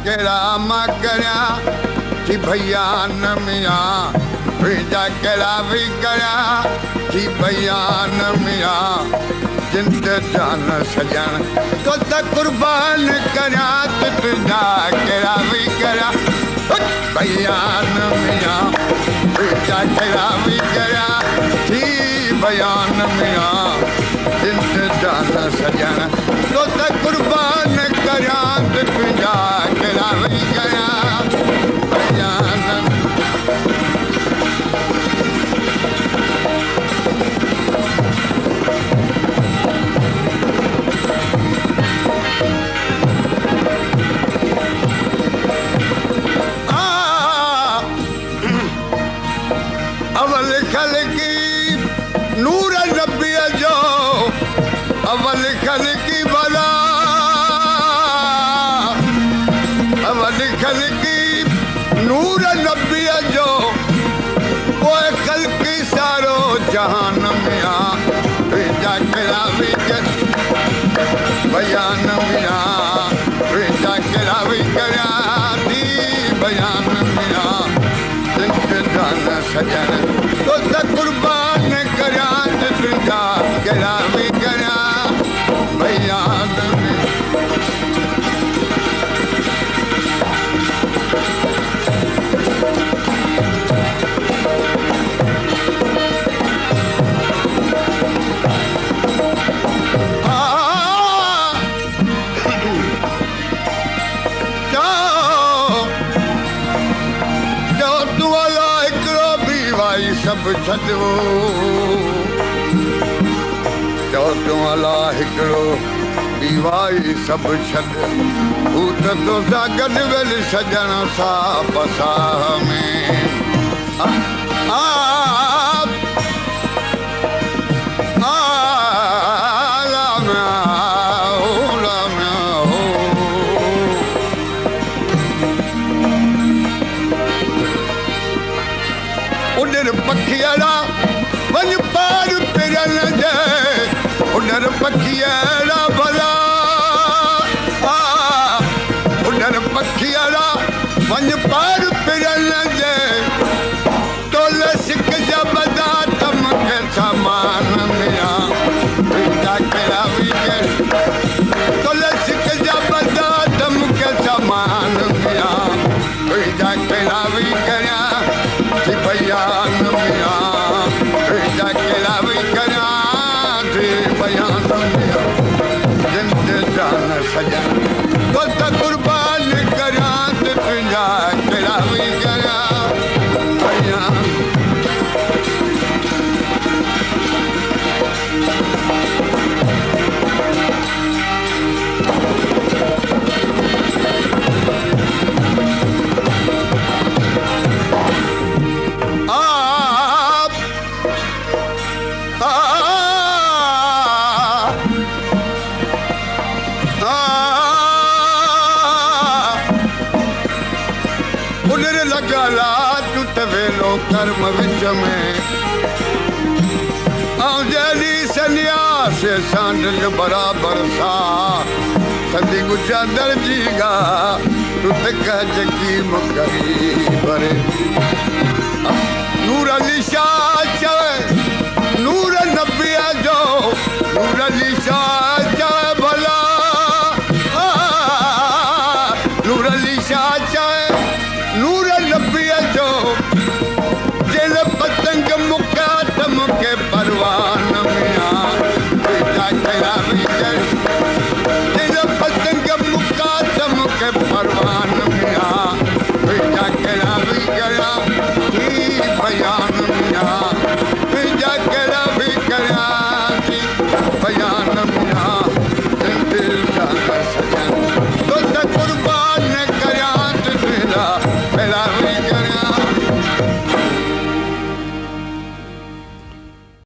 केड़ा मां करिया थी भैया न मिया भेजा केड़ा भी करिया थी भैया न मिया जिंद जान सजन तो त कुर्बान करिया तुझा केड़ा भी करिया भैया न मिया भेजा केड़ा भी करिया थी भैया न मिया जिंद जान सजन तो त कुर्बान करिया तुझा केड़ा भी करिया भैया न अवल खल की नूर नबी जो अवल खल की बला अवल खल की नूर नबी जो कोई खल की सारो जहान में आ भेजा केड़ा भी बयान में आ भेजा केड़ा भी करिया दी बयान में आ जान सजन तो त कुर्बान करिया तुझा केड़ा भी करिया भैया सब छॾो चओ तूं अला हिकिड़ो बीवाई सभु छॾ हू त तोसां गॾु वेल सजण सां बसाह में पखियड़ा वञ पार पिरल जे उडर पखियड़ा भला उडर पखियड़ा वञ पार पिरल जे तोल सिक जा बदा तम के सामान मिया भेजा केड़ा भी तोल सिक जा बदा तम के सामान मिया भेजा केड़ा भी करिया भैया न मिया भेजा केड़ा भी करिया थी भैया न मिया जिंद जान सजन तो त कुर्बान करिया तुझा केड़ा भी करिया भैया कर्म विच में जॾी सन्यास सांडल बराबर सा सदी गुजा दर्जी गा तू त कज की मुकरी भरे